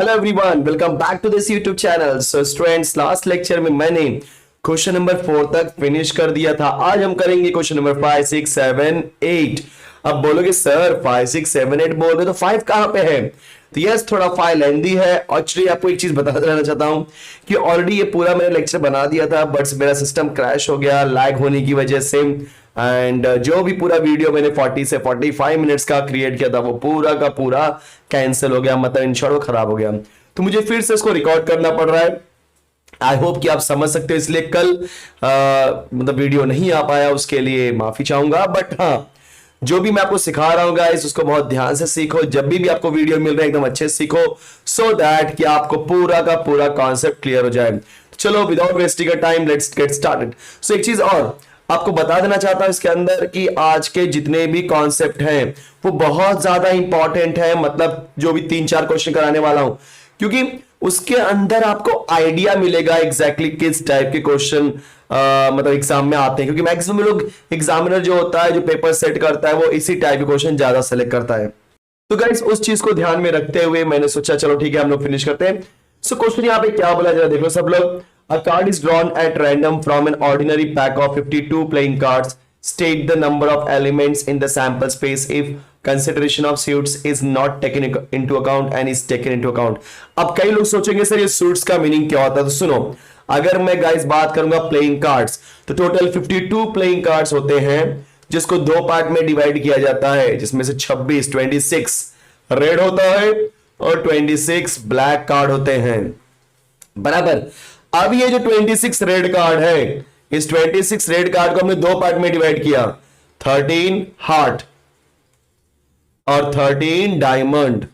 Hello everyone, welcome back to this YouTube channel. So students, last lecture में मैंने question number 4 तक finish कर दिया था। आज हम करेंगे क्वेश्चन नंबर 5, 6, 7, 8। अब बोलोगे सर 5, 6, 7, 8 बोल रहे तो 5 कहां पे है? तो यस, थोड़ा फाइल लेंदी है। एक्चुअली आपको एक चीज बता देना चाहता हूं कि ऑलरेडी ये पूरा मैंने लेक्चर बना दिया था, बट मेरा सिस्टम क्रैश हो गया लैग होने की वजह से। एंड जो भी पूरा वीडियो मैंने 40 से 45 मिनट्स का क्रिएट किया था वो पूरा का पूरा कैंसिल हो गया, मतलब इन शॉर्ट वो खराब हो गया। तो मुझे फिर से इसको रिकॉर्ड करना पड़ रहा है। आई होप कि आप समझ सकते हो, इसलिए कल मतलब वीडियो नहीं आ पाया, उसके लिए माफी चाहूंगा। बट हाँ, जो भी मैं आपको सिखा रहा हूँ गाइस, उसको बहुत ध्यान से सीखो। जब भी आपको वीडियो मिल रहा है एकदम अच्छे से सीखो, सो दैट कि आपको पूरा का पूरा कॉन्सेप्ट क्लियर हो जाए। चलो without wasting time let's get started. So एक चीज और आपको बता देना चाहता हूं इसके अंदर कि आज के जितने भी कॉन्सेप्ट हैं वो बहुत ज्यादा इंपॉर्टेंट है। मतलब जो भी 3-4 क्वेश्चन कराने वाला हूं, क्योंकि उसके अंदर आपको आइडिया मिलेगा एग्जैक्टली किस टाइप के क्वेश्चन मतलब एग्जाम में आते हैं। क्योंकि मैक्सिमम लोग एग्जामिनर जो होता है, जो पेपर सेट करता है, वो इसी टाइप के क्वेश्चन ज्यादा सेलेक्ट करता है। तो गाइस, उस चीज को ध्यान में रखते हुए मैंने सोचा चलो ठीक है हम लोग फिनिश करते हैं। सो क्वेश्चन यहाँ पे क्या बोला जरा देख लो सब लोग। A card is drawn at random from an ordinary pack of 52 playing cards. State the number of elements in the sample space if consideration of suits is not taken into account and is taken into account. अब कई लोग सोचेंगे sir ये suits का meaning क्या होता है? तो सुनो, अगर मैं गाइस बात करूंगा प्लेइंग कार्ड्स, तो टोटल 52 प्लेइंग कार्ड्स होते हैं, जिसको दो पार्ट में डिवाइड किया जाता है, जिसमें से 26 रेड होता है और 26 ब्लैक कार्ड होते हैं, बराबर। अब ये जो 26 रेड कार्ड है, इस 26 रेड कार्ड को हमने दो पार्ट में डिवाइड किया, 13 हार्ट और 13 डायमंड।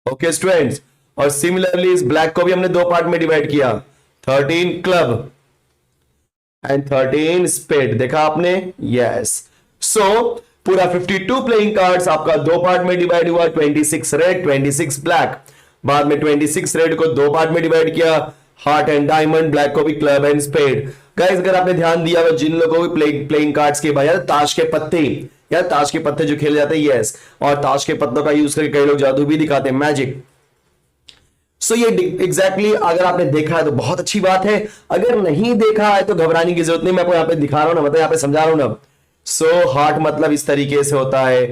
ओके स्टूडेंट्स, और सिमिलरली इस ब्लैक को भी हमने दो पार्ट में डिवाइड किया, 13 क्लब एंड 13 स्पेड। देखा आपने? यस। सो पूरा 52 प्लेइंग कार्ड्स आपका दो पार्ट में डिवाइड हुआ, 26 रेड 26 ब्लैक। बाद में 26 रेड को दो पार्ट में डिवाइड किया, हार्ट एंड डायमंड, ब्लैक को भी क्लब एंड स्पेड। गाइस अगर आपने ध्यान दिया, जिन लोगों को भी प्लेइंग कार्ड्स के बारे में, ताश के पत्ते, यार ताश के पत्ते जो खेले जाते हैं, यस, और ताश के पत्तों का यूज करके कई लोग जादू भी दिखाते हैं, मैजिक। सो ये एग्जैक्टली अगर आपने देखा है तो बहुत अच्छी बात है, अगर नहीं देखा है तो घबराने की जरूरत नहीं, मैं आपको यहाँ पे दिखा रहा हूं ना, मतलब यहाँ पे समझा रहा हूं ना। सो हार्ट मतलब इस तरीके से होता है,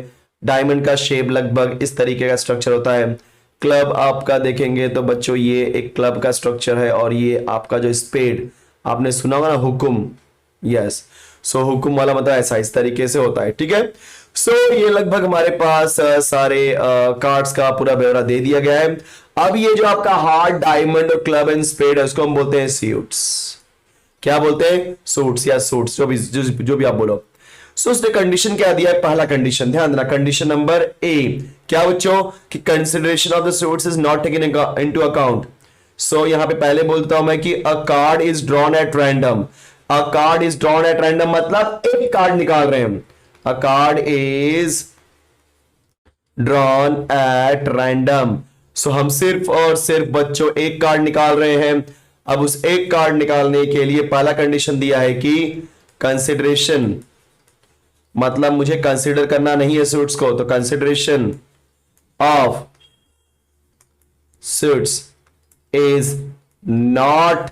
डायमंड का शेप लगभग इस तरीके का स्ट्रक्चर होता है, क्लब आपका देखेंगे तो बच्चों ये एक क्लब का स्ट्रक्चर है, और ये आपका जो स्पेड आपने सुना होगा ना, हुकुम, यस। सो हुकुम वाला मतलब ऐसा इस तरीके से होता है, ठीक है। सो ये लगभग हमारे पास सारे कार्ड्स का पूरा ब्यौरा दे दिया गया है। अब ये जो आपका हार्ट, डायमंड और क्लब एंड स्पेड है, उसको हम बोलते हैं सूट्स। क्या बोलते हैं? सूट्स या सूट्स, जो भी आप बोलो। सो उसने कंडीशन क्या दिया है? पहला कंडीशन ध्यान देना, कंडीशन नंबर ए क्या बच्चों, कि consideration of the suits is not taken into account. So यहां पे पहले बोलता हूं मैं कि a card is drawn at random. A card is drawn at random मतलब एक कार्ड निकाल रहे हैं। A card is drawn at random. So हम सिर्फ और सिर्फ बच्चों एक कार्ड निकाल रहे हैं। अब उस एक कार्ड निकालने के लिए पहला कंडीशन दिया है कि कंसिडरेशन, मतलब मुझे कंसीडर करना नहीं है सूट्स को, तो consideration of suits is not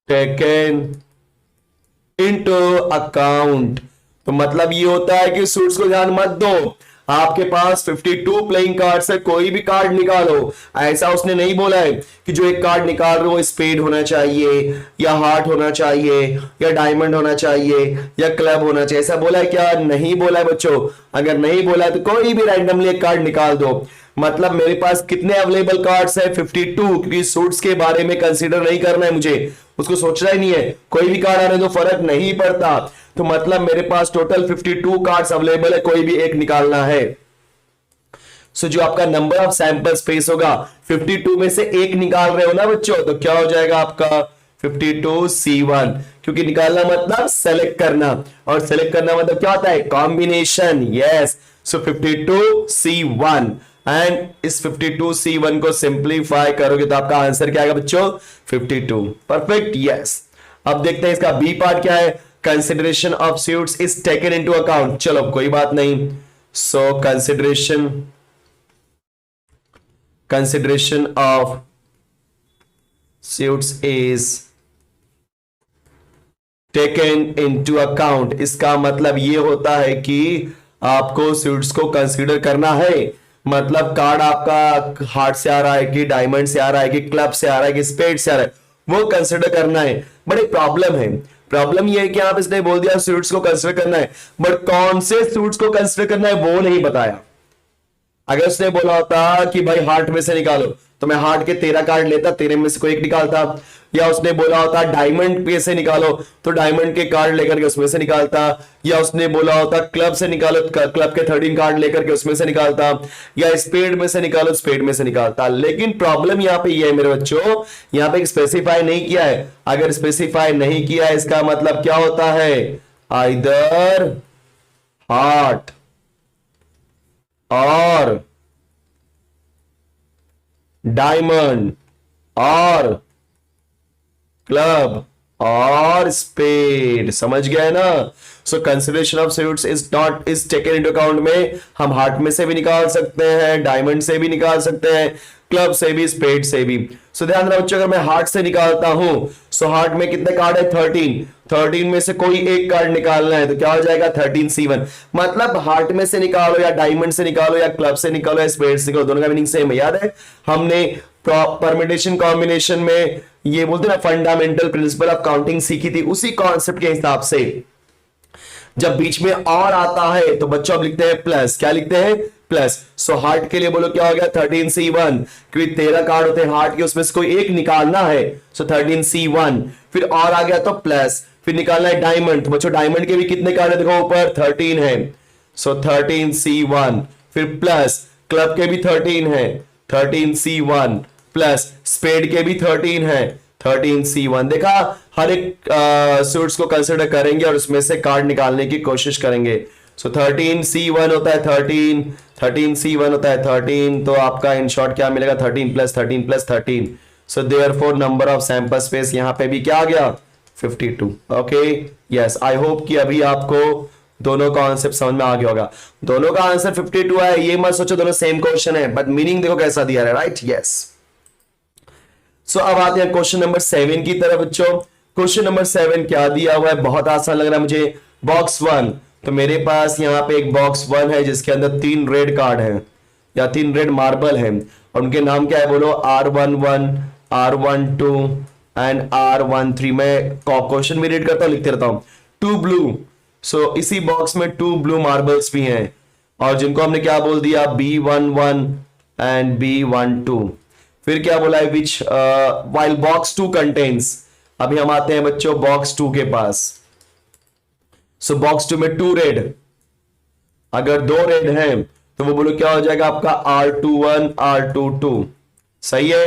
taken into account. तो मतलब ये होता है कि सूट्स को ध्यान मत दो, आपके पास 52 प्लेइंग कार्ड से कोई भी कार्ड निकालो। ऐसा उसने नहीं बोला है कि जो एक कार्ड निकाल रहे हो स्पेड होना चाहिए, या हार्ट होना चाहिए, या डायमंड होना चाहिए, या क्लब होना चाहिए। ऐसा बोला है क्या? नहीं बोला है बच्चों। अगर नहीं बोला है तो कोई भी रैंडमली एक कार्ड निकाल दो। मतलब मेरे पास कितने अवेलेबल कार्ड्स है? 52, क्योंकि सूट्स के बारे में कंसीडर नहीं करना है मुझे, उसको सोचना ही नहीं है, कोई भी कार्ड आने दो फर्क नहीं पड़ता। तो मतलब मेरे पास टोटल 52 कार्ड्स अवेलेबल है, कोई भी एक निकालना है। सो जो आपका नंबर ऑफ सैंपल स्पेस होगा, 52 में से एक निकाल रहे हो ना बच्चों, तो क्या हो जाएगा आपका 52C1, क्योंकि निकालना मतलब सेलेक्ट करना, और सेलेक्ट करना मतलब क्या होता है? Combination, yes. So 52C1, and इस 52C1 को सिंप्लीफाई करोगे तो आपका आंसर क्या आएगा बच्चों? 52। Perfect, yes. अब देखते हैं इसका बी पार्ट क्या है। Consideration of suits is taken into account. चलो कोई बात नहीं। So consideration consideration of suits is taken into account, इसका मतलब ये होता है कि आपको suits को कंसीडर करना है। मतलब कार्ड आपका हार्ट से आ रहा है कि डायमंड से आ रहा है कि क्लब से आ रहा है कि स्पेड से आ रहा है, वो कंसीडर करना है। बट एक प्रॉब्लम है, प्रॉब्लम ये है कि आप इसने बोल दिया सूट्स को कंसीडर करना है, बट कौन से सूट्स को कंसीडर करना है वो नहीं बताया। अगर उसने बोला होता कि भाई हार्ट में से निकालो, तो मैं हार्ट के 13 कार्ड लेता, 13 में से कोई एक निकालता। या उसने बोला होता डायमंड पे से निकालो, तो डायमंड के कार्ड लेकर के उसमें से निकालता। या उसने बोला होता क्लब से निकालो, क्लब के 13 कार्ड लेकर के उसमें से निकालता। या स्पेड में से निकालो, स्पेड में से निकालता। लेकिन प्रॉब्लम यहां पे ये है मेरे बच्चों, यहां पे स्पेसिफाई नहीं किया है। अगर स्पेसिफाई नहीं किया है, इसका मतलब क्या होता है, आइदर हार्ट और डायमंड और क्लब और स्पेड। समझ गए ना? So consideration of suits is taken into account में हम हार्ट में से भी निकाल सकते हैं, डायमंड से भी निकाल सकते हैं, क्लब से भी, स्पेड से भी। सो ध्यान रखो बच्चों, अगर मैं हार्ट से निकालता हूं, सो हार्ट में कितने कार्ड है, 13। 13 में से कोई एक कार्ड निकालना है, तो क्या हो जाएगा 13C1। मतलब हार्ट में से निकालो या डायमंड से निकालो या क्लब से निकालो या स्पेड से निकालो, दोनों का मीनिंग सेम है। याद है हमने परम्यूटेशन कॉम्बिनेशन में ये बोलते ना फंडामेंटल प्रिंसिपल ऑफ काउंटिंग सीखी थी, उसी कॉन्सेप्ट के हिसाब से जब बीच में और आता है तो बच्चों अब लिखते हैं प्लस। क्या लिखते हैं, प्लस। सो हार्ट के लिए बोलो क्या हो गया 13C1, क्योंकि 13 कार्ड होते हैं हार्ट के, उसमें से कोई एक निकालना है, सो 13C1। फिर और आ गया तो प्लस, फिर निकालना है डायमंड, तो बच्चों डायमंड के भी कितने कार्ड है, देखो ऊपर 13 है, सो 13C1। फिर प्लस क्लब के भी 13 है, 13C1 प्लस स्पेड के भी 13 है, 13C1। देखा, हर एक सूट्स को कंसिडर करेंगे और उसमें से कार्ड निकालने की कोशिश करेंगे। सो 13C1 होता है 13, 13C1 होता है 13, तो आपका इन शॉर्ट क्या मिलेगा 13 plus 13 plus 13। So therefore number of sample space यहां पे भी क्या आ गया 52। ओके, यस, आई होप कि अभी आपको दोनों का आंसर समझ में आ गया होगा। दोनों का आंसर 52 है, ये मत सोचो दोनों सेम क्वेश्चन है, बट मीनिंग देखो कैसा दिया है, राइट? यस। सो अब आते हैं क्वेश्चन नंबर 7 की तरफ बच्चों। क्वेश्चन नंबर 7 क्या दिया हुआ है, बहुत आसान लग रहा है मुझे। बॉक्स 1, तो मेरे पास यहाँ पे एक बॉक्स 1 है जिसके अंदर 3 रेड कार्ड हैं या 3 रेड मार्बल हैं, और उनके नाम क्या है बोलो, R11, R12 एंड R13। मैं क्वेश्चन भी रीड करता हूँ, लिखते रहता हूँ। 2 ब्लू, सो इसी बॉक्स में 2 ब्लू मार्बल्स भी हैं, और जिनको हमने क्या बोल दिया B11 एंड B12। फिर क्या बोला है, विच वाइल बॉक्स 2 कंटेन्स। अभी हम आते हैं बच्चों बॉक्स 2 के पास। सो बॉक्स 2 में 2 रेड, अगर 2 रेड हैं तो वो बोलो क्या हो जाएगा आपका R21, R22। सही है।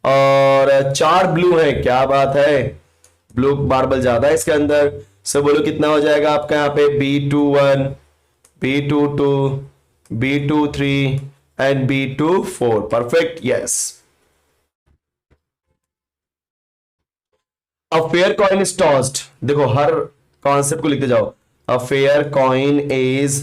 और 4 ब्लू है, क्या बात है, ब्लू मार्बल ज्यादा है इसके अंदर। सो बोलो कितना हो जाएगा आपका यहाँ पे B21, B22, B23 and B24। Perfect, yes. A fair coin is tossed, देखो हर कॉन्सेप्ट को लिखते जाओ। A fair coin is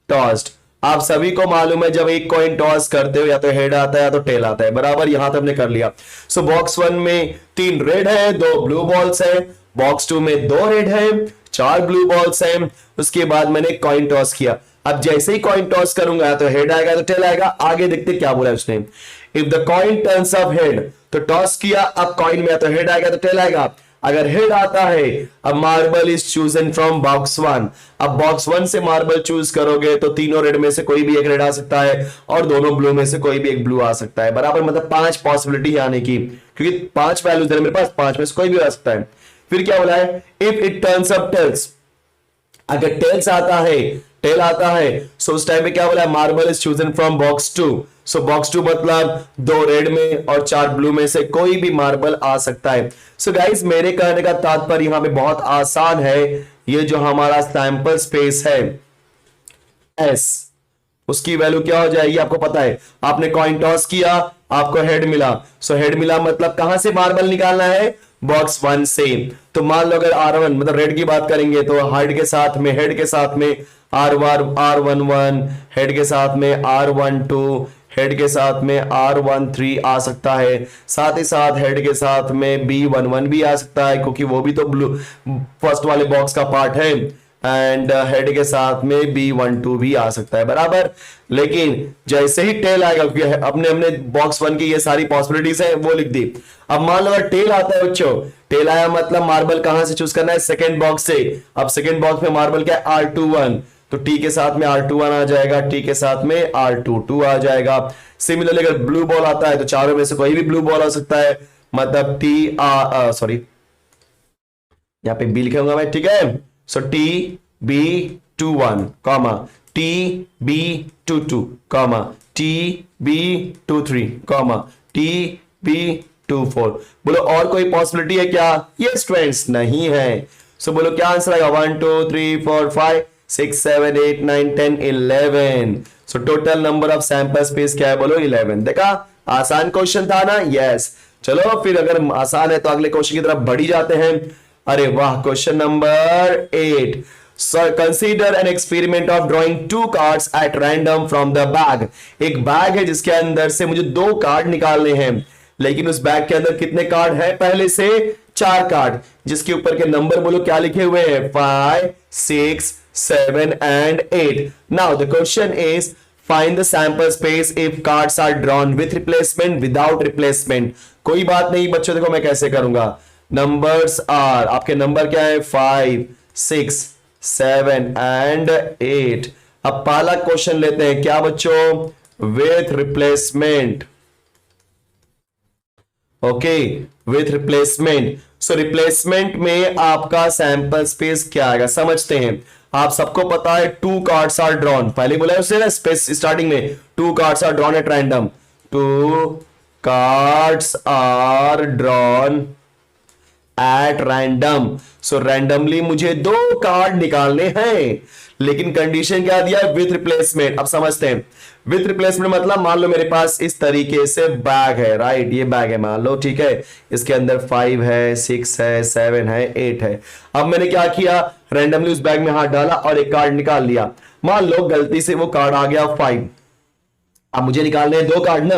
tossed, आप सभी को मालूम है जब एक कॉइन टॉस करते हो या तो हेड आता है या तो टेल आता है, बराबर। यहां तक हमने कर लिया। सो बॉक्स 1 में 3 रेड है, 2 ब्लू बॉल्स है। बॉक्स 2 में 2 रेड है, 4 ब्लू बॉल्स हैं। उसके बाद मैंने कॉइन टॉस किया। अब जैसे ही कॉइन टॉस करूंगा तो हेड आएगा तो टेल आएगा। आगे देखते क्या बोला उसने, if the coin turns of head, तो टॉस किया, अब कॉइन में तो हेड आएगा तो टेल आएगा। अगर हेड आता है, अब marble is chosen from box 1। अब बॉक्स 1 से मार्बल चूज करोगे तो तीनों रेड में से कोई भी एक रेड आ सकता है और दोनों ब्लू में से कोई भी एक ब्लू आ सकता है, बराबर। मतलब 5 पॉसिबिलिटी आने की, क्योंकि 5 वैल्यूज है मेरे पास, 5 में से कोई भी आ सकता है। फिर क्या बोला है, if it turns up tails, अगर टेल्स आता है, टेल आता है, सो उस टाइम पे क्या बोला है, marble is chosen from box 2। So box 2 मतलब 2 रेड में और 4 ब्लू में से कोई भी मार्बल आ सकता है। सो गाइस, मेरे कहने का तात्पर्य यहां पे बहुत आसान है। ये जो हमारा सैंपल स्पेस है S, उसकी वैल्यू क्या हो जाएगी आपको पता है। आपने कॉइन टॉस किया, आपको हेड मिला। सो हेड मिला मतलब कहां से मार्बल निकालना है, बॉक्स 1 से। तो मान लो अगर R1 मतलब रेड की बात करेंगे तो हेड के साथ में, हेड के साथ में R11, हेड के साथ में R12, हेड के साथ में R13 आ सकता है, साथ ही साथ हेड के साथ में B11 भी आ सकता है क्योंकि वो भी तो ब्लू फर्स्ट वाले बॉक्स का पार्ट है, एंड हेड के साथ में B12 भी आ सकता है, बराबर। लेकिन जैसे ही टेल आएगा, क्योंकि अपने हमने बॉक्स 1 की ये सारी पॉसिबिलिटीज है वो लिख दी। अब मान लो अगर टेल आता है बच्चों, टेल आया मतलब मार्बल कहां से चूज करना है, सेकंड बॉक्स से। अब सेकंड बॉक्स में मार्बल क्या है, R21, तो टी के साथ में R21 आ जाएगा, टी के साथ में R22 आ जाएगा। सिमिलरली अगर ब्लू बॉल आता है तो चारों में से कोई भी ब्लू बॉल आ सकता है, मतलब सॉरी यहां पे बी लिखूंगा मैं, ठीक है। सो TB21 comma TB22 comma TB23 comma TB24। बोलो और कोई पॉसिबिलिटी है क्या? ये स्टूडेंट्स नहीं है। सो बोलो क्या आंसर आएगा, 1 2 3 4 5 6 7 8 9 10 11। So total number of sample space क्या है, बोलो 11। देखा आसान क्वेश्चन था ना, यस। चलो फिर अगर आसान है तो अगले क्वेश्चन की तरफ बढ़ी जाते हैं। अरे वाह, question number 8। So consider an experiment of drawing 2 cards at random from the bag। एक बैग है जिसके अंदर से मुझे 2 कार्ड निकालने हैं, लेकिन उस बैग के अंदर कितने कार्ड है, पहले से 4 कार्ड, जिसके ऊपर के नंबर बोलो क्या लिखे हुए हैं, 5 6 7 and 8। Now the question is find the sample space if cards are drawn with replacement, without replacement। कोई बात नहीं बच्चों, देखो मैं कैसे करूंगा। नंबर्स आर, आपके नंबर क्या है, 5 6 7 and 8। अब पहला क्वेश्चन लेते हैं, क्या बच्चों, with replacement. Okay, with replacement. So replacement में आपका सैंपल स्पेस क्या आएगा, समझते हैं। आप सबको पता है 2 कार्ड्स आर ड्रॉन, पहले बोला उसने ना स्पेस स्टार्टिंग में, 2 cards are drawn at random, 2 cards are drawn at random. So randomly मुझे 2 कार्ड निकालने हैं, लेकिन कंडीशन क्या दिया है, विथ रिप्लेसमेंट। अब समझते हैं, विथ रिप्लेसमेंट मतलब मान लो मेरे पास इस तरीके से बैग है, राइट, ये बैग है मान लो, ठीक है। इसके अंदर 5 है, 6 है, 7 है, 8 है। अब मैंने क्या किया, रैंडमली उस बैग में हाथ डाला और एक कार्ड निकाल लिया। मान लो गलती से वो कार्ड आ गया 5। अब मुझे निकालने हैं 2 कार्ड ना,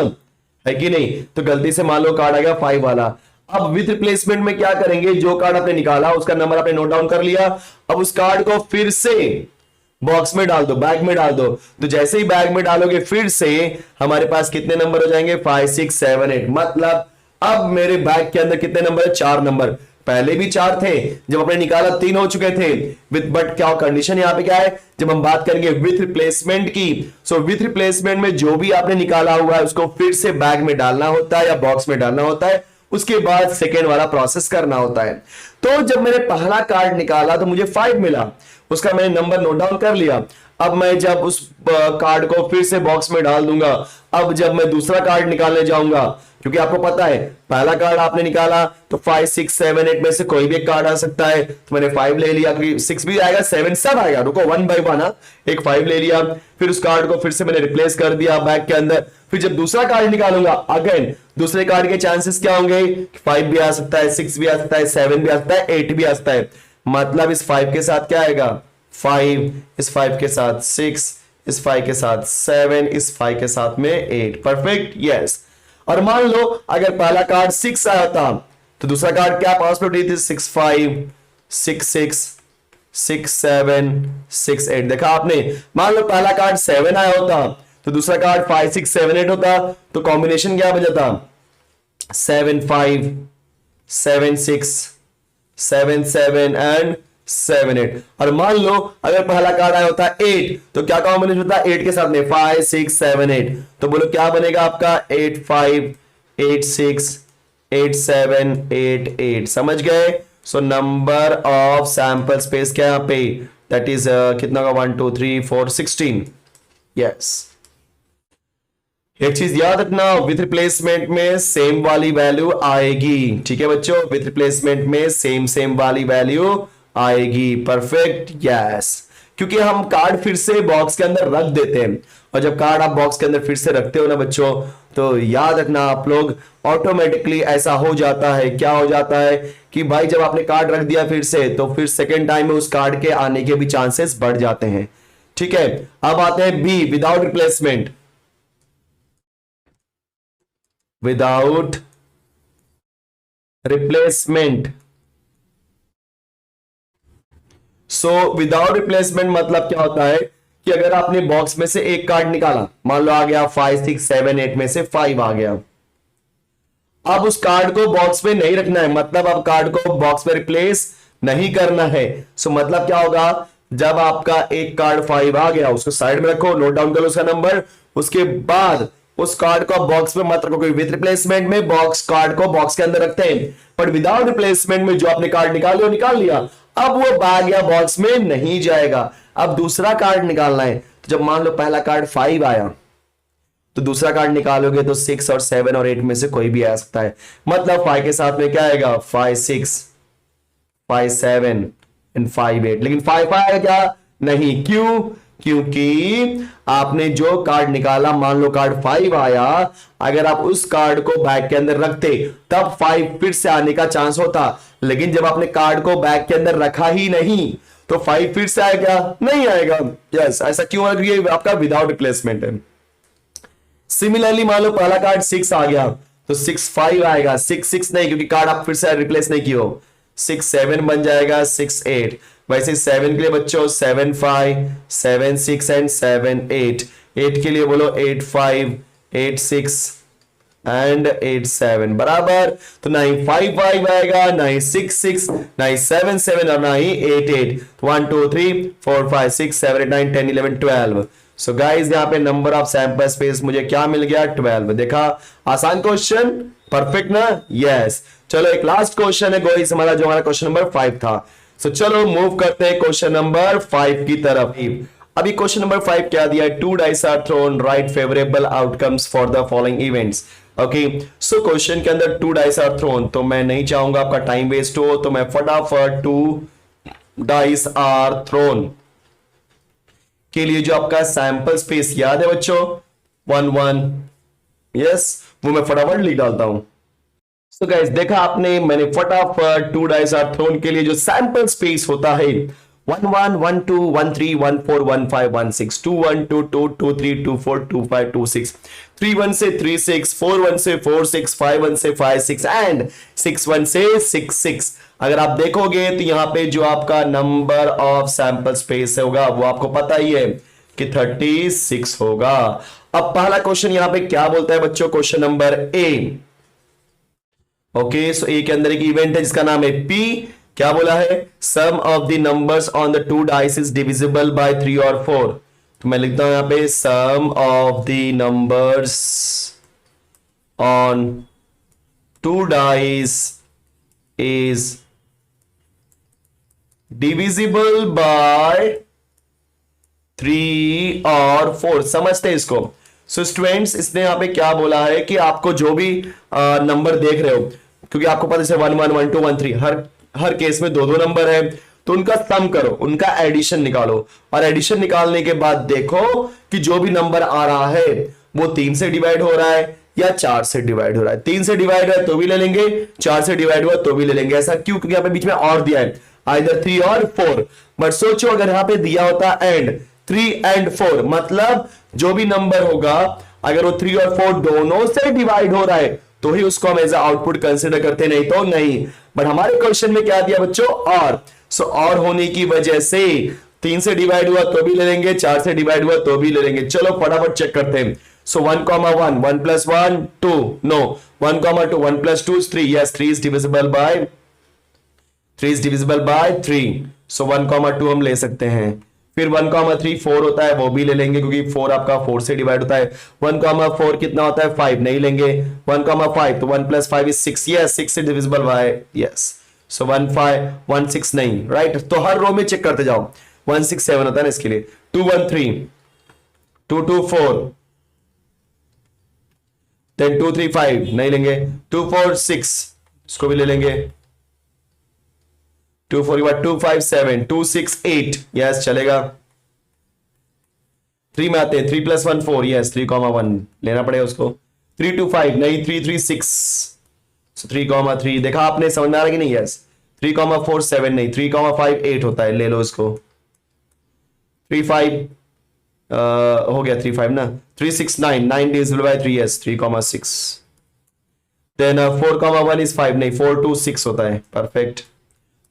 है कि नहीं, तो गलती से मान लो कार्ड आ गया 5 वाला। अब विथ रिप्लेसमेंट में क्या करेंगे, जो कार्ड आपने निकाला उसका नंबर आपने नोट डाउन कर लिया, अब उस कार्ड को फिर से बॉक्स में डाल दो, बैग में डाल दो। तो जैसे ही बैग में डालोगे फिर से हमारे पास कितने नंबर हो जाएंगे, 5 6 7 8। मतलब अब मेरे बैग के अंदर कितने नंबर है, 4 नंबर। पहले भी 4 थे, जब आपने निकाला 3 हो चुके थे। विथ बट क्या कंडीशन यहां पे क्या है, जब हम बात करेंगे विथ रिप्लेसमेंट की, सो विथ रिप्लेसमेंट में जो भी आपने निकाला हुआ है उसको फिर से बैग में डालना होता है या बॉक्स में डालना होता है, उसके बाद सेकेंड वाला प्रोसेस करना होता है। तो जब मैंने पहला कार्ड निकाला तो मुझे 5 मिला, उसका मैंने नंबर नोट डाउन कर लिया। अब मैं जब उस कार्ड को फिर से बॉक्स में डाल दूंगा, अब जब मैं दूसरा कार्ड निकालने जाऊंगा, क्योंकि आपको पता है पहला कार्ड आपने निकाला तो 5 6 7 8 में से कोई भी एक कार्ड आ सकता है, तो मैंने 5 ले लिया, क्योंकि 6 भी आएगा 7 सब आएगा, रुको 1 by 1। एक 5 ले लिया, फिर उस कार्ड को फिर से मैंने रिप्लेस कर दिया बैग के अंदर। फिर जब दूसरा कार्ड निकालूंगा, अगेन दूसरे कार्ड के चांसेस क्या होंगे, 5 भी आ सकता है, 6 भी आ सकता है, 7 भी आ सकता है, 8 भी आ सकता है। मतलब इस 5 के साथ क्या आएगा, 5, इस 5 के साथ 6, इस 5 के साथ 7, इस 5 के साथ में 8। Perfect, yes. और मान लो अगर पहला कार्ड 6 आया था तो दूसरा कार्ड क्या पॉसिबिलिटी थी, 6 5 6 6 6 7 6 8। देखा आपने, मान लो पहला कार्ड 7 आया होता तो दूसरा कार्ड 5 6 7 8 होता, तो कॉम्बिनेशन क्या बचा था, 7 5 7 6 7 7 एंड 7 8। और मान लो अगर पहला कार्ड आया होता 8, तो क्या कॉम्बिनेशन होता है 8 के साथ में, 5 6 7 8। तो बोलो क्या बनेगा आपका, 8 5 8 6 8 7 8 8। समझ गए। So number of sample space क्या यहाँ पे, दैट इज कितना का, 1 2 3 4 16। यस, एक चीज याद रखना, विथ रिप्लेसमेंट में सेम वाली वैल्यू आएगी, ठीक है बच्चों, विथ रिप्लेसमेंट में सेम वाली वैल्यू आएगी। Perfect, yes. क्योंकि हम कार्ड फिर से बॉक्स के अंदर रख देते हैं, और जब कार्ड आप बॉक्स के अंदर फिर से रखते हो ना बच्चों, तो याद रखना आप लोग, ऑटोमेटिकली ऐसा हो जाता है, क्या हो जाता है कि भाई जब आपने कार्ड रख दिया फिर से, तो फिर सेकेंड टाइम में उस कार्ड के आने के भी चांसेस बढ़ जाते हैं। ठीक है, अब आते हैं B, without replacement. Without replacement. So without replacement मतलब क्या होता है कि अगर आपने बॉक्स में से एक कार्ड निकाला, मान लो आ गया 5 6 7 8 में से 5 आ गया, अब उस कार्ड को बॉक्स में नहीं रखना है, मतलब अब कार्ड को बॉक्स में रिप्लेस नहीं करना है। सो मतलब क्या होगा, जब आपका एक कार्ड 5 आ गया उसको साइड में रखो, नोट डाउन करो उसका नंबर, उसके बाद उस कार्ड को बॉक्स में मत रखो, विद रिप्लेसमेंट में बॉक्स कार्ड को बॉक्स के अंदर रखते हैं, पर विदाउट रिप्लेसमेंट में जो आपने कार्ड निकाल लिया, अब वो बैग या बॉक्स में नहीं जाएगा। अब दूसरा कार्ड निकालना है, तो जब मान लो पहला कार्ड 5 आया तो दूसरा कार्ड निकालोगे तो 6 और 7 और 8 में से कोई भी आ सकता है, मतलब 5 के साथ में क्या आएगा, 5 6 5 7 एंड 5 8, लेकिन 5 आएगा क्या, नहीं, क्यों, क्योंकि आपने जो कार्ड निकाला, मान लो कार्ड 5 आया, अगर आप उस कार्ड को बैग के अंदर रखते तब 5 फिर से आने का चांस होता, लेकिन जब आपने कार्ड को बैग के अंदर रखा ही नहीं तो 5 फिर से आएगा, नहीं आएगा। यस, ऐसा क्यों है, ये आपका विदाउट रिप्लेसमेंट है। सिमिलरली मान लो पहला कार्ड 6 आ गया तो 6 5 आएगा, 6 6 नहीं, क्योंकि कार्ड आप फिर से रिप्लेस नहीं किए हो, 6 7 बन जाएगा, 6 8। वैसे 7 के लिए बच्चों 7 5 7 6 एंड 7 8, 8 के लिए बोलो 8 5 8 6 एंड 8 7 बराबर, तो ना ही 5 5 आएगा, ना ही 6 6, ना ही 7 7 और ना ही 8 8, 1 2 3 4 5 6 7 8 9 10 11 12। सो गाइज यहाँ पे नंबर ऑफ सैंपल स्पेस मुझे क्या मिल गया, 12। देखा, आसान क्वेश्चन, परफेक्ट ना, यस। चलो एक लास्ट क्वेश्चन है गोइस हमारा, जो हमारा क्वेश्चन नंबर 5 था। सो चलो मूव करते हैं क्वेश्चन नंबर 5 की तरफ। अभी क्वेश्चन नंबर 5 क्या दिया है, 2 dice are thrown, right favourable outcomes for the following events. Okay, so question के अंदर 2 डाइस आर थ्रोन, तो मैं नहीं चाहूंगा आपका टाइम वेस्ट हो, तो मैं फटाफट 2 डाइस आर थ्रोन के लिए जो आपका सैंपल स्पेस याद है बच्चों, 1 1, यस, वो मैं फटाफट लिख डालता हूं। सो गाइस देखा आपने, मैंने फटाफट 2 डाइस आर थ्रोन के लिए जो सैंपल स्पेस होता है 1 1 1 2 1 3 1 4 1 5 1 6 2 1 2 2 2 3 2 4 2 5 2 6 3 1 से 3 6 4 1 से 4 6 5 1 से 5 6 एंड 6 1 से 6 6। अगर आप देखोगे तो यहाँ पे जो आपका नंबर ऑफ सैंपल स्पेस होगा वो आपको पता ही है कि 36 होगा। अब पहला क्वेश्चन यहाँ पे क्या बोलता है बच्चों, क्वेश्चन नंबर ए। ओके, सो ए के अंदर एक इवेंट है जिसका नाम है पी। क्या बोला है, sum of the numbers on the 2 dice is divisible by 3 और 4। तो मैं लिखता हूं यहां पे sum of the numbers on 2 dice is divisible by 3 और 4। समझते हैं इसको। सो स्टूडेंट्स, इसने यहां पे क्या बोला है कि आपको जो भी नंबर देख रहे हो, क्योंकि आपको पता है 1 1 1 2 1 3 हर केस में 2 नंबर है, तो उनका सम करो, उनका एडिशन निकालो, और एडिशन निकालने के बाद देखो कि जो भी नंबर आ रहा है वो 3 से डिवाइड हो रहा है या 4 से डिवाइड हो रहा है। 3 से डिवाइड है तो भी ले लेंगे, 4 से डिवाइड हुआ तो भी ले लेंगे। ऐसा क्यों, क्योंकि यहाँ पे बीच में और दिया है, आइदर 3 और 4। बट सोचो अगर यहां पे दिया होता एंड 3 एंड 4, मतलब जो भी नंबर होगा अगर वो 3 और 4 दोनों से डिवाइड हो रहा है तो ही उसको हम एज आउटपुट कंसिडर करते, नहीं तो नहीं। बट हमारे क्वेश्चन में क्या दिया बच्चों, और। सो और होने की वजह से 3 से डिवाइड हुआ तो भी ले लेंगे, 4 से डिवाइड हुआ तो भी ले लेंगे। चलो फटाफट चेक करते हैं। So 1 1 1 plus 1 2, no 1 2 1 plus 2 3, yes 3 is divisible by 3। So 1 2 हम ले सकते हैं। फिर 1 3 4 होता है, वो भी ले लेंगे क्योंकि 4 आपका 4 से डिवाइड होता है। 1 4 कितना होता है, 5, नहीं लेंगे। 1 5 तो 1 प्लस 5 इज 6, यस 6 से डिविजिबल बाय, यस। सो 1 5 1 6 नहीं, राइट। तो हर रो में चेक करते जाओ। 1 6 7 होता है ना इसके लिए। 2 1 3 2 2 4 देन 2 3 5 नहीं लेंगे। 2 4 6 इसको भी ले लेंगे। 2 4 2 5 7 2 6 8, यस चलेगा। 3 में आते हैं, 3 प्लस 1 4, यस 3 1 लेना पड़ेगा उसको। 3 2 5 नहीं, 3 3 6, 3 3 देखा आपने, समझ में आ रहा कि नहीं, यस। 3 4 7 नहीं, 3 5 8 होता है, ले लो इसको। 3 5 हो गया, 3 5 ना। 3 6 9 divisible by 3, yes 3 6। Then 4,1 is 5, नहीं 4 2 6 होता है, परफेक्ट।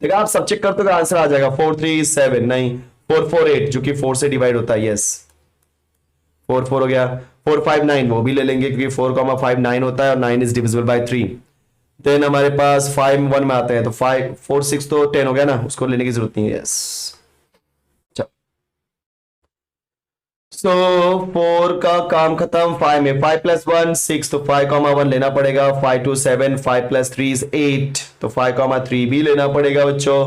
देखा आप सब चेक करते हो आंसर आ जाएगा। 4 3 7, नहीं 4 4 8 जो कि 4 से डिवाइड होता है, यस 4 4 हो गया। 4 5 9 वो भी ले लेंगे क्योंकि 4,5 9 होता है और 9 इज डिविजिबल बाय 3। देन हमारे पास 5 1 में आते हैं तो 5 4 6 तो 10 हो गया ना, उसको लेने की जरूरत नहीं है, यस। सो 4 का काम खत्म। 5 में 5 प्लस 1 6, तो 5,1 लेना पड़ेगा। 5 2 7, 5 प्लस 3 इज 8, तो 5,3 भी लेना पड़ेगा बच्चों।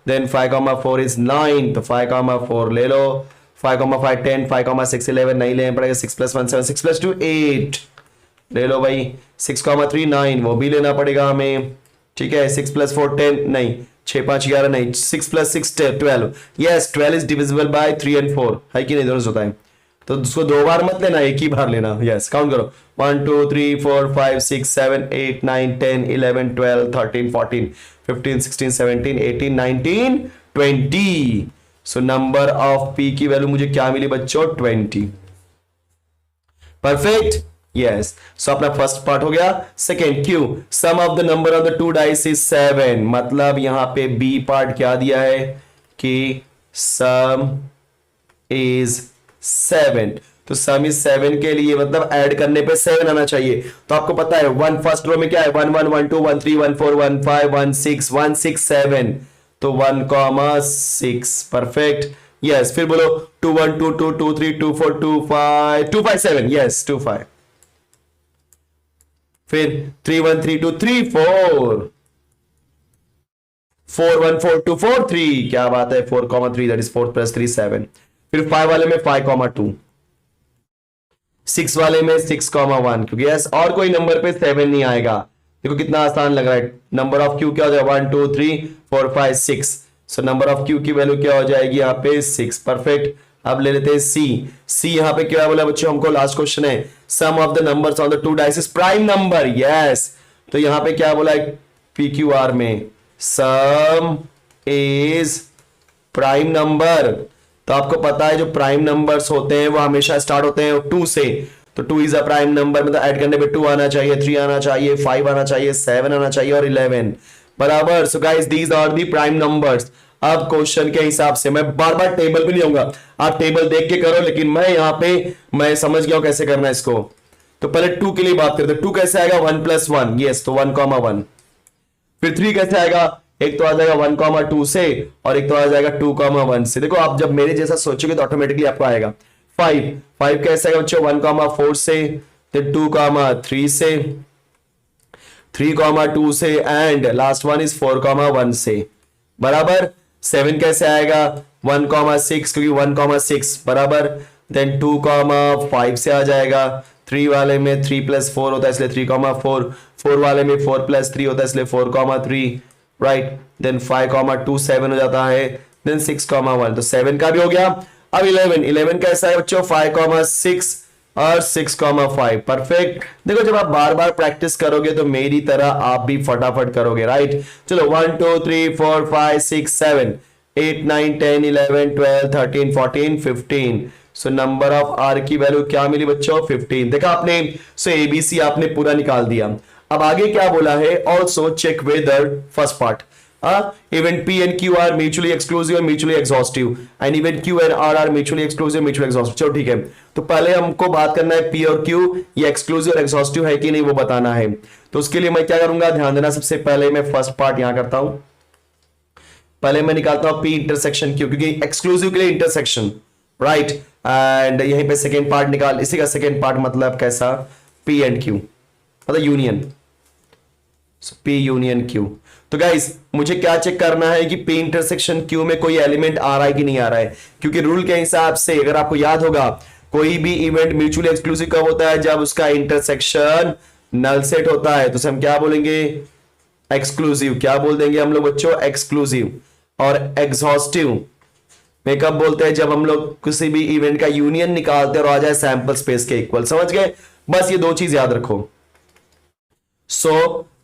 देन 5,4 इज 9, तो 5,4 ले लो। 5,5 10, 5,6 11 नहीं लेना पड़ेगा। 6 प्लस 1 7, 6 प्लस 2 8 ले लो भाई। 6,3 9 वो भी लेना पड़ेगा हमें, ठीक है। 6 प्लस 4 10, नहीं 6 5 11, नहीं 6 plus 6 12, yes 12 is divisible by 3 and 4, है कि नहीं, दोनों होता है। तो उसको दो बार मत लेना, एक ही बार लेना, यस। काउंट करो 1 2 3 4 5 6 7 8 9 10 11 12 13 14 15 16 17 18 19 20। सो नंबर ऑफ पी की वैल्यू मुझे क्या मिली बच्चों, 20, परफेक्ट, यस। सो अपना फर्स्ट पार्ट हो गया। Second Q, sum of the number of the two dice is 7, मतलब यहां पे बी पार्ट क्या दिया है कि सम इज 7, तो सम इज 7 के लिए मतलब ऐड करने पे 7 आना चाहिए। तो आपको पता है 1 फर्स्ट रो में क्या है, 1 1 1 2 1 3 1 4 1 5 1 6 1 6 7, तो 1,6, परफेक्ट, यस। फिर बोलो 2 1 2 2 2 3 2 4 2 5 2 5 7, यस 2 5। फिर 3 1 3 2 3 4 4 1 4 2 4 3, क्या बात है, 4,3 दैट इज 4 प्लस 3 7। फिर 5 वाले में 5,2, 6 वाले में 6,1, क्योंकि यस और कोई नंबर पे 7 नहीं आएगा। देखो कितना आसान लग रहा है। नंबर ऑफ क्यू क्या हो जाएगा, 1 2 3 4 5 6, सो नंबर ऑफ क्यू की वैल्यू क्या हो जाएगी यहाँ पे 6, परफेक्ट। अब ले लेते हैं सी। सी यहाँ पे क्या बोला बच्चों हमको, लास्ट क्वेश्चन है, sum of the numbers on the two dice is prime number, yes. तो यहाँ पे क्या बोला है पी क्यू आर में, सम इज प्राइम नंबर। तो आपको पता है जो प्राइम नंबर्स होते हैं वो हमेशा स्टार्ट होते हैं 2 से, तो 2 इज अ प्राइम नंबर, मतलब ऐड करने पे 2 आना चाहिए, 3 आना चाहिए, 5 आना चाहिए, 7 आना चाहिए और 11, बराबर। So guys these are the prime numbers. अब क्वेश्चन के हिसाब से मैं बार बार टेबल पे नहीं आऊंगा, आप टेबल देख के करो, लेकिन मैं यहाँ पे मैं समझ गया हूं कैसे करना है इसको। तो पहले 2 के लिए बात करते हैं। 2 कैसे आएगा, 1 प्लस 1, यस, तो 1,1। फिर 3 कैसे आएगा, एक तो आ जाएगा 1,2 से और एक तो आ जाएगा 2,1 से। देखो आप जब मेरे जैसा सोचोगे तो ऑटोमेटिकली आपको आएगा। 5 कैसे आएगा बच्चों, 1,4 से, फिर 2,3 से, 3,2 से एंड लास्ट वन इज 4,1 से, बराबर। 7 कैसे आएगा, 1,6, क्योंकि 1,6 बराबर। देन 2,5 से आ जाएगा। 3 वाले में 3 प्लस 4 होता है इसलिए 3,4, 4 वाले में 4 प्लस 3 होता है इसलिए 4,3, राइट। देन 5,2 7 हो जाता है। देन 6,1, तो 7 का भी हो गया। अब 11 कैसा है बच्चों, 5,6 और 6,5, परफेक्ट। देखो जब आप बार बार प्रैक्टिस करोगे तो मेरी तरह आप भी फटाफट करोगे, राइट। चलो 1 2 3 4 5 6 7 8 9 10 11 12 13 14 15। सो नंबर ऑफ आर की वैल्यू क्या मिली बच्चों, 15। देखा आपने, सो एबीसी आपने पूरा निकाल दिया। अब आगे क्या बोला है, also check whether, first part, even P and Q are mutually exclusive and mutually exhaustive and even Q and R are mutually exclusive mutually exhaustive। चलो ठीक है, तो पहले हमको बात करना है P और Q ये एक्सक्लूसिव और एक्सॉस्टिव है कि नहीं वो बताना है। तो उसके लिए मैं क्या करूंगा, ध्यान देना, सबसे पहले मैं फर्स्ट पार्ट यहां करता हूं। पहले मैं निकालता हूं P इंटरसेक्शन Q, क्योंकि एक्सक्लूसिव के लिए इंटरसेक्शन, राइट। एंड यहीं पे सेकेंड पार्ट निकाल, इसी का सेकेंड पार्ट मतलब कैसा, P एंड Q मतलब यूनियन, P यूनियन Q। तो गाइस मुझे क्या चेक करना है कि P इंटरसेक्शन Q में कोई एलिमेंट आ रहा है कि नहीं आ रहा है, क्योंकि रूल के हिसाब से अगर आपको याद होगा कोई भी इवेंट म्यूचुअली एक्सक्लूसिव कब होता है, जब उसका इंटरसेक्शन नल सेट होता है, तो हम क्या बोलेंगे, एक्सक्लूसिव। क्या बोल देंगे हम लोग बच्चों, एक्सक्लूसिव। और एग्जॉस्टिव में कब बोलते हैं, जब हम लोग किसी भी इवेंट का यूनियन निकालते हैं और आ जाए सैंपल स्पेस के इक्वल। समझ गए, बस ये दो चीज याद रखो।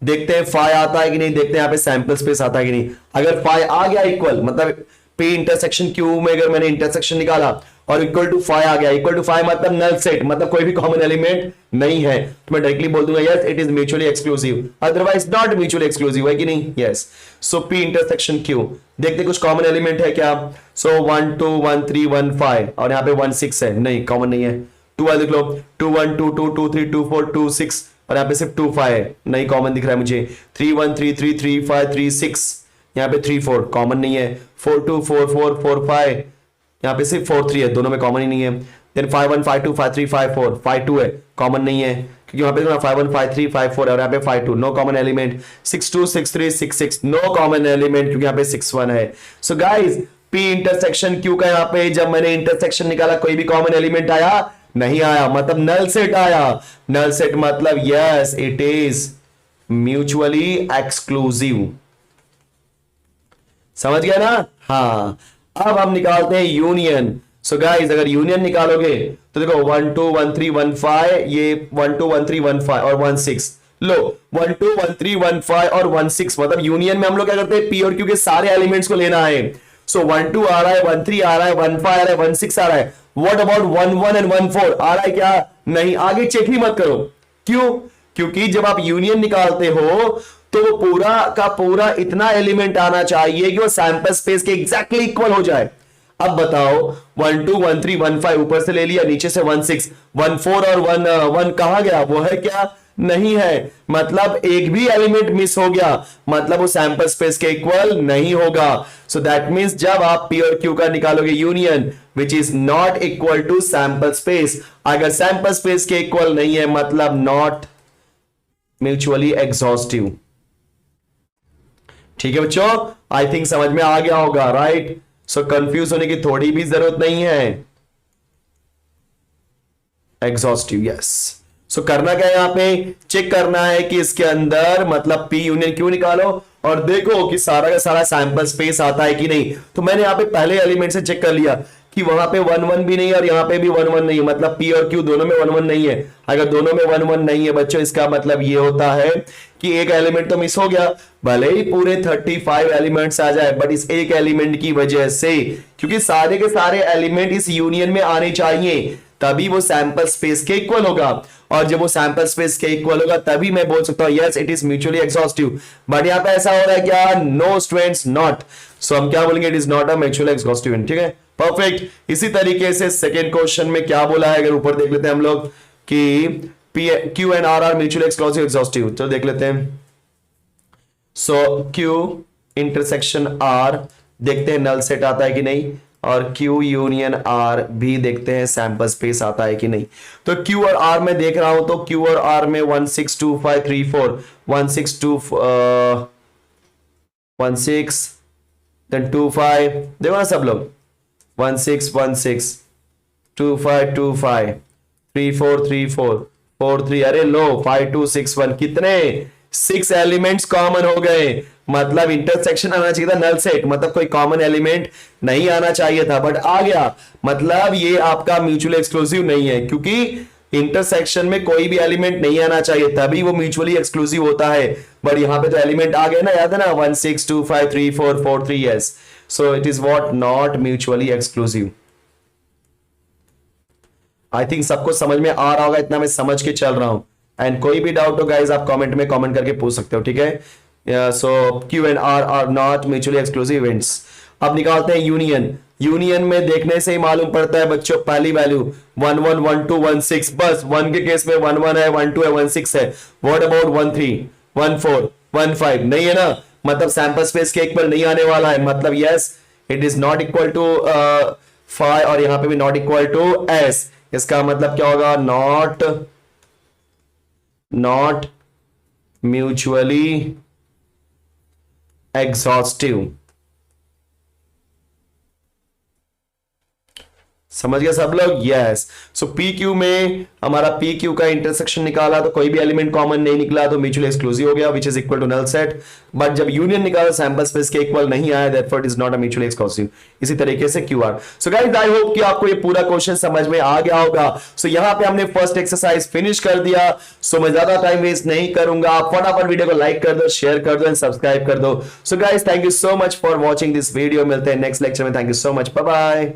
देखते हैं फाई आता है कि नहीं, देखते हैं यहाँ पे सैंपल स्पेस आता है कि नहीं। अगर फाई आ गया इक्वल, मतलब P इंटरसेक्शन Q में अगर मैंने इंटरसेक्शन निकाला और इक्वल टू 5 आ गया, इक्वल टू 5 मतलब नल सेट, मतलब कोई भी कॉमन एलिमेंट नहीं है, तो मैं डायरेक्टली बोल दूंगा yes it is mutually exclusive, otherwise not mutually exclusive, है कि नहीं? यस। सो P इंटरसेक्शन Q, देखते कुछ कॉमन एलिमेंट है क्या? सो 1 2 1 3 1 5 और यहाँ पे 1 6 है, नहीं कॉमन नहीं है। 2 देख लो, 2 1 2 2 2 3 2 4 2 6 और यहाँ पे सिर्फ 2 5 है, नहीं कॉमन दिख रहा है मुझे। 3 1 3 3 3 5 3 6, यहाँ पे 3 4 कॉमन नहीं है। 4 2 4 4 4 5, यहाँ पे सिर्फ 4 3 है, दोनों में कॉमन ही नहीं है। देन 5 1 5 2 5 3 5 4 5 2 है, कॉमन नहीं है क्योंकि यहाँ पे 5 1 5 3 5 4 है और यहाँ पे 5 2, no common element. 6 2 6 3 6 6, no common element क्योंकि यहाँ पे 6 1 है। So guys P intersection Q का यहाँ पे जब मैंने इंटरसेक्शन निकाला कोई भी कॉमन एलिमेंट आया नहीं आया, मतलब नल सेट आया। नल सेट मतलब yes it is mutually exclusive, समझ गया ना? हाँ, अब हम निकालते हैं यूनियन। सो गाइस अगर यूनियन निकालोगे तो देखो 1 2 1 3 1 5, ये 1 2 1 3 1 5 और 1 6, लो 1 2 1 3 1 5 और 1 6, मतलब यूनियन में हम लोग क्या करते हैं P और Q के सारे एलिमेंट्स को लेना है। सो 1 2 आ रहा है, 1 3 आ रहा है, 1 5 आ रहा है, 1 6 आ रहा है, व्हाट अबाउट 1 1 एंड 1 4 आ रहा है क्या? नहीं, आगे चेक ही मत करो। क्यों? क्योंकि जब आप यूनियन निकालते हो तो वो पूरा का पूरा इतना एलिमेंट आना चाहिए कि वो सैंपल स्पेस के एग्जैक्टली इक्वल हो जाए। अब बताओ 1 2 1 3 1 5 ऊपर से ले लिया, नीचे से 1 6 1 4 और 1 1 कहां गया? वो है क्या? नहीं है, मतलब एक भी एलिमेंट मिस हो गया, मतलब वो सैंपल स्पेस के इक्वल नहीं होगा। सो दैट मींस जब आप P और Q का निकालोगे union which is not equal to sample space, अगर सैंपल स्पेस के इक्वल नहीं है मतलब नॉट म्यूचुअली एग्जॉस्टिव। ठीक है बच्चों, आई थिंक समझ में आ गया होगा, राइट? सो कंफ्यूज होने की थोड़ी भी जरूरत नहीं है। Exhaustive, yes. सो करना क्या है यहां पे? चेक करना है कि इसके अंदर मतलब P यूनियन Q निकालो और देखो कि सारा का सारा सैंपल स्पेस आता है कि नहीं। तो मैंने यहां पे पहले एलिमेंट से चेक कर लिया कि वहां पे 1 1 भी नहीं है और यहां पे भी 1 1 नहीं है, मतलब P और Q दोनों में 1 1 नहीं है। अगर दोनों में 1 1 नहीं है बच्चों, इसका मतलब ये होता है कि एक एलिमेंट तो मिस हो गया, भले ही पूरे 35 एलिमेंट्स आ जाए, बट इस एक एलिमेंट की वजह से, क्योंकि सारे के सारे एलिमेंट इस यूनियन में आने चाहिए तभी वो सैंपल स्पेस के इक्वल होगा, और जब वो सैंपल स्पेस के इक्वल होगा तभी मैं बोल सकता हूं yes it is mutually exhaustive. But यहां पे ऐसा हो रहा है क्या? No students, not. सो हम क्या बोलेंगे? It is not a mutually exhaustive. ठीक है, परफेक्ट। इसी तरीके से सेकेंड क्वेश्चन में क्या बोला है, अगर ऊपर देख लेते हैं हम लोग कि Q and R are mutually exclusive exhaustive, तो देख लेते हैं। सो Q इंटरसेक्शन R देखते हैं नल सेट आता है कि नहीं, और Q यूनियन R भी देखते हैं सैंपल स्पेस आता है कि नहीं। तो Q और R में देख रहा हूं तो Q और R में 1 6 2 5 3 4 1 6 2 1 6 देन 2 5, देखो ना सब लोग 1 6 1 6 2 5 2 5 3 4 3 4 4 3, अरे लो 5 2 6 1, कितने 6 एलिमेंट्स कॉमन हो गए, मतलब इंटरसेक्शन आना चाहिए था नल सेट, मतलब कोई कॉमन एलिमेंट नहीं आना चाहिए था बट आ गया, मतलब ये आपका म्यूचुअली एक्सक्लूसिव नहीं है, क्योंकि इंटरसेक्शन में कोई भी एलिमेंट नहीं आना चाहिए तभी वो म्यूचुअली एक्सक्लूसिव होता है। बट यहां पे तो एलिमेंट आ गए ना, याद है ना 1 6 2 5 3 4 4 3, yes. So it is what? Not mutually exclusive. I think सबको समझ में आ रहा होगा, इतना मैं समझ के चल रहा हूं। एंड कोई भी डाउट हो गाइस आप कमेंट में कमेंट करके पूछ सकते हो, ठीक है। So Q and R are not mutually exclusive events. अब निकालते हैं यूनियन। यूनियन में देखने से ही मालूम पड़ता है बच्चों, पहली वैल्यू 1 1 1 2 1 6, बस 1 के केस में 1 1 है, 1 2 है, 1 6 है। What about 1 3 1 4 1 5? नहीं है ना, मतलब सैंपल स्पेस के इक्वल नहीं आने वाला है, मतलब yes it is not equal to 5 और यहां पे भी नॉट इक्वल टू S। इसका मतलब क्या होगा? Not mutually exhaustive. समझ गए सब लोग? यस। सो पी क्यू में हमारा पी क्यू का इंटरसेक्शन निकाला तो कोई भी एलिमेंट कॉमन नहीं निकला तो म्यूचुअली एक्सक्लूसिव हो गया, which is equal to null set. But जब यूनियन निकाला सैंपल स्पेस के इक्वल नहीं आया, therefore it is not a mutually exclusive. इसी तरीके से Q R. So guys I hope कि आपको ये पूरा क्वेश्चन समझ में आ गया होगा। सो यहां पे हमने फर्स्ट एक्सरसाइज फिनिश कर दिया। सो मैं ज्यादा टाइम वेस्ट नहीं करूंगा, आप फटाफट वीडियो को लाइक कर दो, शेयर कर दो एंड सब्सक्राइब कर दो। So guys thank you so much for watching this video. मिलते हैं नेक्स्ट लेक्चर में। Thank you so much, bye bye.